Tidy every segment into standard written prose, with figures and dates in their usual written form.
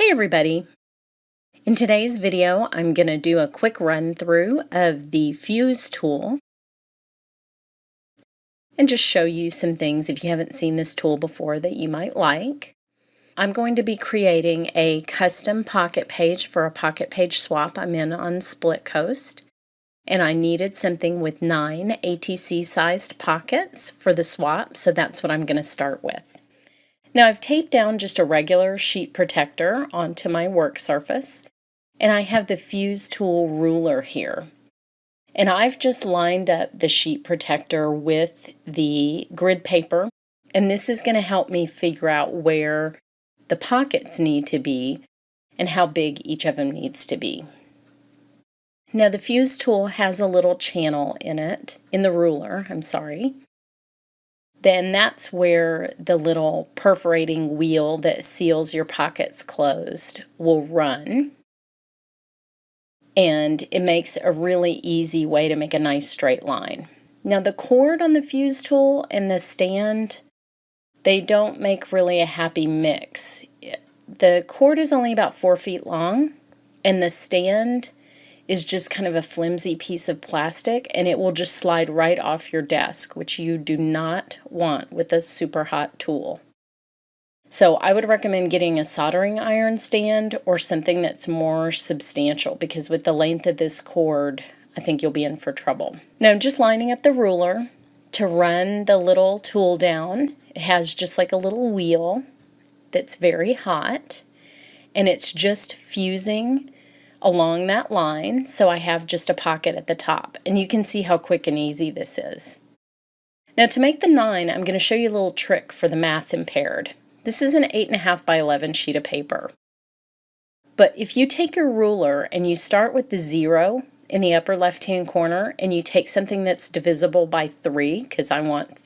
Hey everybody! In today's video, I'm going to do a quick run through of the fuse tool and just show you some things if you haven't seen this tool before that you might like. I'm going to be creating a custom pocket page for a pocket page swap I'm in on Split Coast, and I needed something with 9 ATC sized pockets for the swap, so that's what I'm going to start with. Now I've taped down just a regular sheet protector onto my work surface, and I have the fuse tool ruler here. And I've just lined up the sheet protector with the grid paper, and this is going to help me figure out where the pockets need to be and how big each of them needs to be. Now the fuse tool has a little channel in it, in the ruler, then that's where the little perforating wheel that seals your pockets closed will run. And it makes a really easy way to make a nice straight line. Now the cord on the fuse tool and the stand, they don't make really a happy mix. The cord is only about 4 feet long, and the stand is just kind of a flimsy piece of plastic, and it will just slide right off your desk, which you do not want with a super hot tool. So I would recommend getting a soldering iron stand or something that's more substantial, because with the length of this cord, I think you'll be in for trouble. Now I'm just lining up the ruler to run the little tool down. It has just like a little wheel that's very hot, and it's just fusing along that line, so I have just a pocket at the top, and you can see how quick and easy this is. Now to make the 9, I'm going to show you a little trick for the math impaired. This is an 8.5 by 11 sheet of paper. But if you take your ruler and you start with the 0 in the upper left-hand corner, and you take something that's divisible by 3, because I want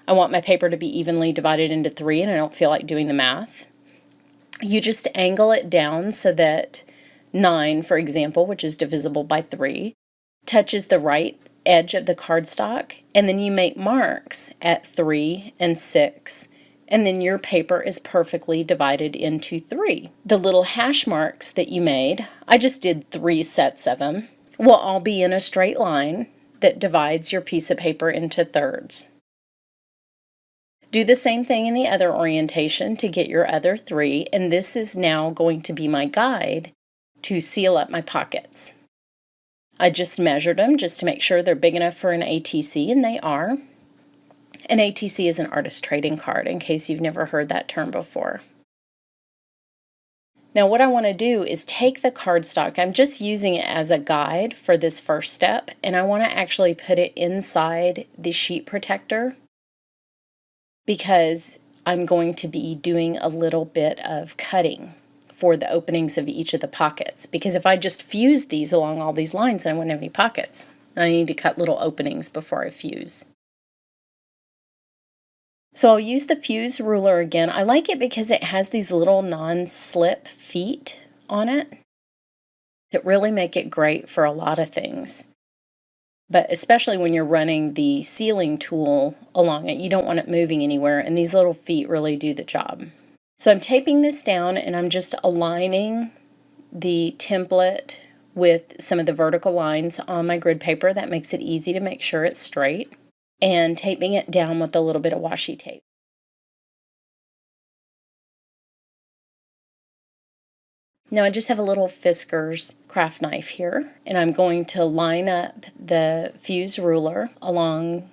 my paper to be evenly divided into 3, and I don't feel like doing the math. You just angle it down so that 9, for example, which is divisible by 3, touches the right edge of the cardstock, and then you make marks at 3 and 6, and then your paper is perfectly divided into 3. The little hash marks that you made, I just did 3 sets of them, will all be in a straight line that divides your piece of paper into thirds. Do the same thing in the other orientation to get your other 3, and this is now going to be my guide to seal up my pockets. I just measured them just to make sure they're big enough for an ATC, and they are. An ATC is an artist trading card, in case you've never heard that term before. Now what I want to do is take the cardstock, I'm just using it as a guide for this first step, and I want to actually put it inside the sheet protector, because I'm going to be doing a little bit of cutting for the openings of each of the pockets, because if I just fuse these along all these lines, then I wouldn't have any pockets. And I need to cut little openings before I fuse. So I'll use the fuse ruler again. I like it because it has these little non-slip feet on it that really make it great for a lot of things. But especially when you're running the sealing tool along it, you don't want it moving anywhere, and these little feet really do the job. So I'm taping this down, and I'm just aligning the template with some of the vertical lines on my grid paper. That makes it easy to make sure it's straight, and taping it down with a little bit of washi tape. Now I just have a little Fiskars craft knife here, and I'm going to line up the fuse ruler along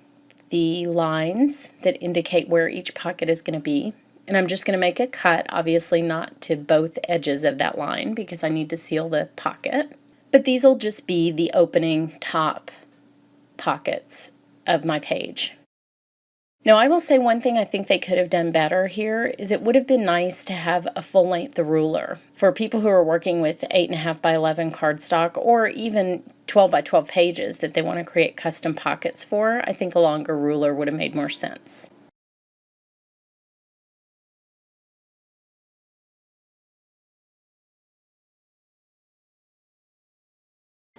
the lines that indicate where each pocket is going to be. And I'm just going to make a cut, obviously not to both edges of that line because I need to seal the pocket. But these will just be the opening top pockets of my page. Now I will say one thing I think they could have done better here is it would have been nice to have a full-length ruler. For people who are working with 8.5 by 11 cardstock, or even 12 by 12 pages that they want to create custom pockets for, I think a longer ruler would have made more sense.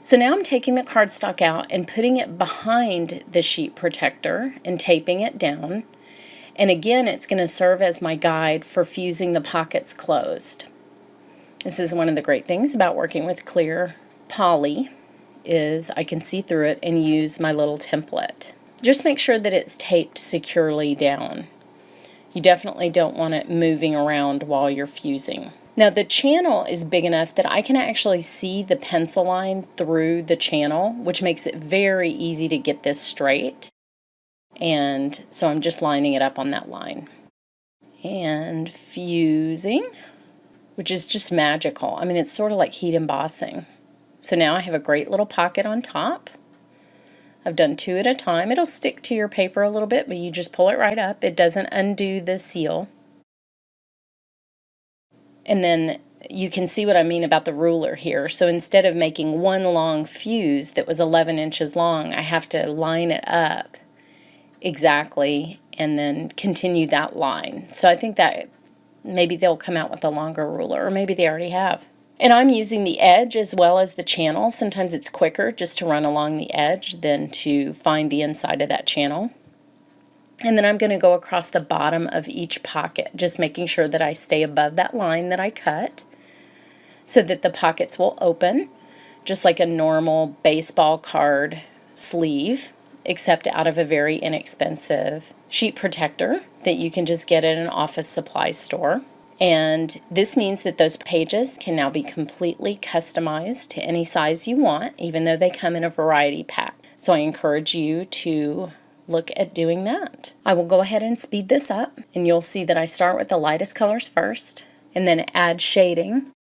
So now I'm taking the cardstock out and putting it behind the sheet protector and taping it down. And again, it's going to serve as my guide for fusing the pockets closed. This is one of the great things about working with clear poly, is I can see through it and use my little template. Just make sure that it's taped securely down. You definitely don't want it moving around while you're fusing. Now the channel is big enough that I can actually see the pencil line through the channel, which makes it very easy to get this straight. And so I'm just lining it up on that line. And fusing, which is just magical. I mean, it's sort of like heat embossing. So now I have a great little pocket on top. I've done 2 at a time. It'll stick to your paper a little bit, but you just pull it right up. It doesn't undo the seal. And then you can see what I mean about the ruler here. So instead of making one long fuse that was 11 inches long, I have to line it up exactly and then continue that line. So I think that maybe they'll come out with a longer ruler, or maybe they already have. And I'm using the edge as well as the channel. Sometimes it's quicker just to run along the edge than to find the inside of that channel. And then I'm going to go across the bottom of each pocket, just making sure that I stay above that line that I cut so that the pockets will open just like a normal baseball card sleeve, except out of a very inexpensive sheet protector that you can just get at an office supply store. And this means that those pages can now be completely customized to any size you want, even though they come in a variety pack. So I encourage you to look at doing that. I will go ahead and speed this up, and you'll see that I start with the lightest colors first, and then add shading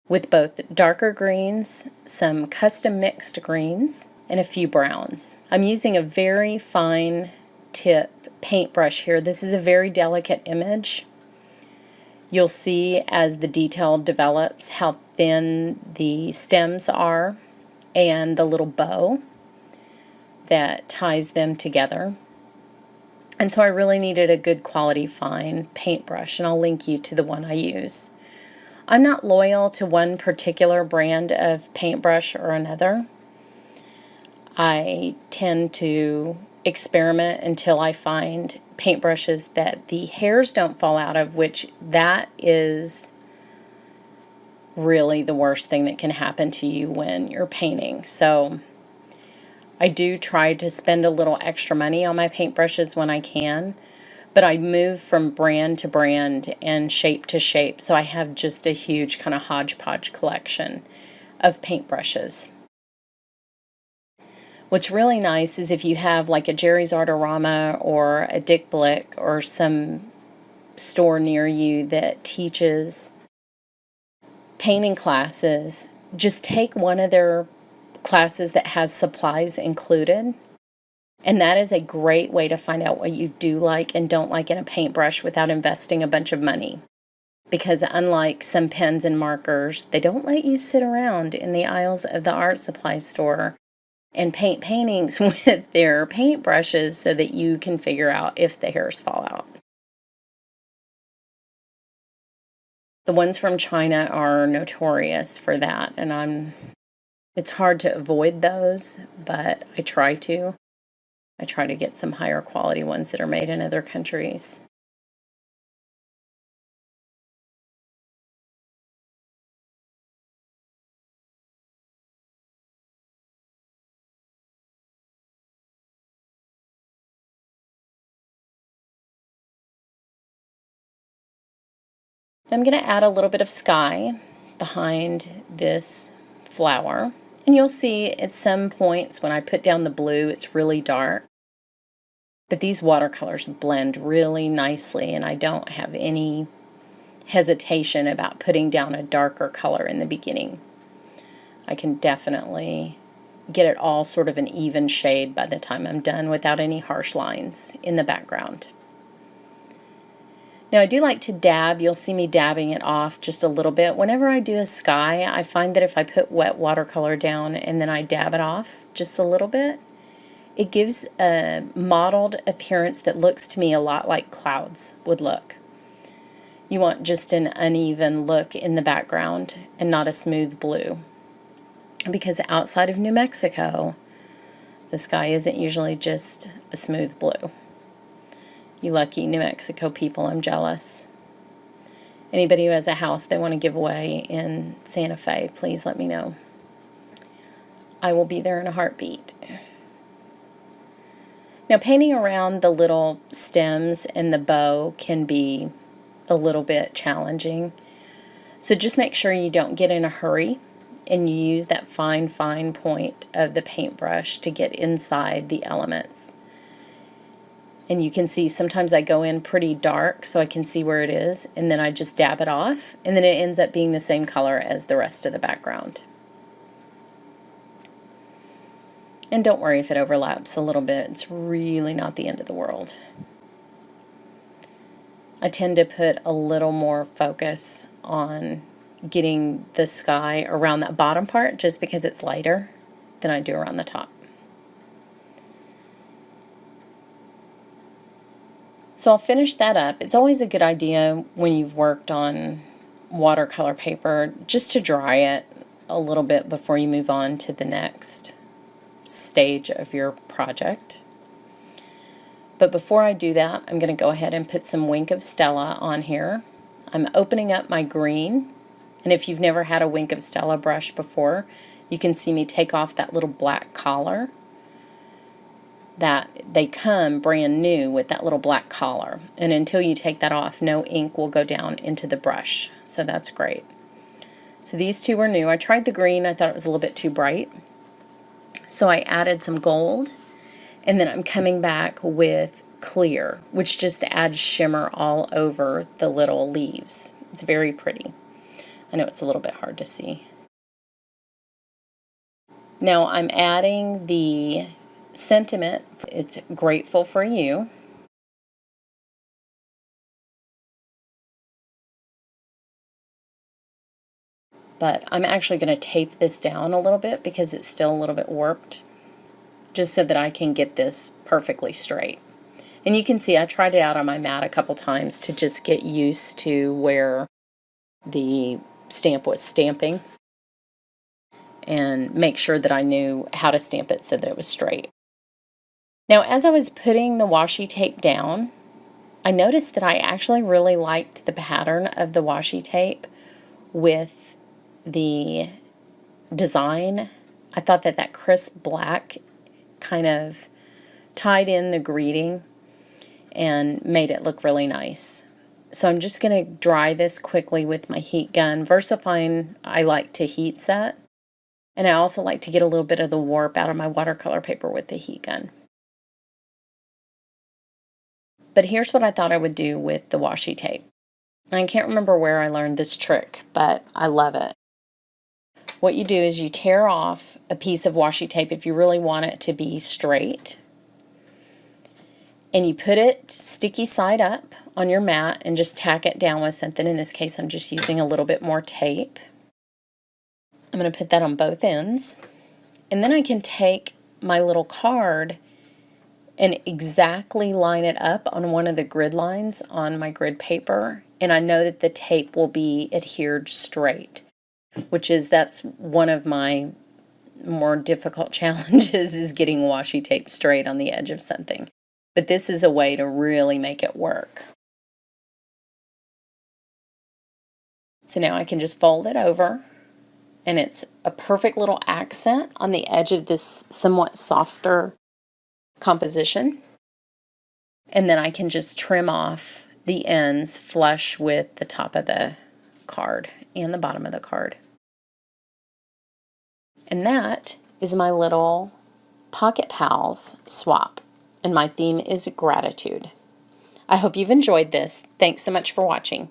with both darker greens, some custom mixed greens, and a few browns. I'm using a very fine tip paintbrush here. This is a very delicate image. You'll see as the detail develops how thin the stems are and the little bow that ties them together. And so I really needed a good quality fine paintbrush, and I'll link you to the one I use. I'm not loyal to one particular brand of paintbrush or another. I tend to experiment until I find paintbrushes that the hairs don't fall out of, which that is really the worst thing that can happen to you when you're painting. So I do try to spend a little extra money on my paintbrushes when I can, but I move from brand to brand and shape to shape, so I have just a huge kind of hodgepodge collection of paintbrushes. What's really nice is if you have like a Jerry's Artorama or a Dick Blick or some store near you that teaches painting classes, just take one of their classes that has supplies included. And that is a great way to find out what you do like and don't like in a paintbrush without investing a bunch of money. Because unlike some pens and markers, they don't let you sit around in the aisles of the art supply store and paint paintings with their paintbrushes so that you can figure out if the hairs fall out. The ones from China are notorious for that, and it's hard to avoid those, but I try to. I try to get some higher quality ones that are made in other countries. I'm going to add a little bit of sky behind this flower. And you'll see at some points when I put down the blue, it's really dark. But these watercolors blend really nicely, and I don't have any hesitation about putting down a darker color in the beginning. I can definitely get it all sort of an even shade by the time I'm done without any harsh lines in the background. Now I do like to dab. You'll see me dabbing it off just a little bit. Whenever I do a sky, I find that if I put wet watercolor down and then I dab it off just a little bit, it gives a mottled appearance that looks to me a lot like clouds would look. You want just an uneven look in the background and not a smooth blue. Because outside of New Mexico, the sky isn't usually just a smooth blue. You lucky New Mexico people, I'm jealous. Anybody who has a house they want to give away in Santa Fe, please let me know. I will be there in a heartbeat. Now, painting around the little stems and the bow can be a little bit challenging. So just make sure you don't get in a hurry and you use that fine point of the paintbrush to get inside the elements. And you can see sometimes I go in pretty dark so I can see where it is, and then I just dab it off, and then it ends up being the same color as the rest of the background. And don't worry if it overlaps a little bit, it's really not the end of the world. I tend to put a little more focus on getting the sky around that bottom part just because it's lighter than I do around the top. So I'll finish that up. It's always a good idea when you've worked on watercolor paper just to dry it a little bit before you move on to the next stage of your project. But before I do that, I'm going to go ahead and put some Wink of Stella on here. I'm opening up my green, and if you've never had a Wink of Stella brush before, you can see me take off that little black collar. That they come brand new with that little black collar, and until you take that off, no ink will go down into the brush, so that's great. So these two were new. I tried the green, I thought it was a little bit too bright, so I added some gold, and then I'm coming back with clear, which just adds shimmer all over the little leaves. It's very pretty. I know it's a little bit hard to see. Now I'm adding the sentiment, it's grateful for you. But I'm actually going to tape this down a little bit because it's still a little bit warped, just so that I can get this perfectly straight. And you can see I tried it out on my mat a couple times to just get used to where the stamp was stamping and make sure that I knew how to stamp it so that it was straight. Now, as I was putting the washi tape down, I noticed that I actually really liked the pattern of the washi tape with the design. I thought that that crisp black kind of tied in the greeting and made it look really nice. So I'm just going to dry this quickly with my heat gun. VersaFine I like to heat set, and I also like to get a little bit of the warp out of my watercolor paper with the heat gun. But here's what I thought I would do with the washi tape. I can't remember where I learned this trick, but I love it. What you do is you tear off a piece of washi tape if you really want it to be straight, and you put it sticky side up on your mat and just tack it down with something. In this case, I'm just using a little bit more tape. I'm going to put that on both ends, and then I can take my little card and exactly line it up on one of the grid lines on my grid paper, and I know that the tape will be adhered straight, that's one of my more difficult challenges is getting washi tape straight on the edge of something. But this is a way to really make it work. So now I can just fold it over, and it's a perfect little accent on the edge of this somewhat softer composition. And then I can just trim off the ends flush with the top of the card and the bottom of the card. And that is my little Pocket Pals swap. And my theme is gratitude. I hope you've enjoyed this. Thanks so much for watching.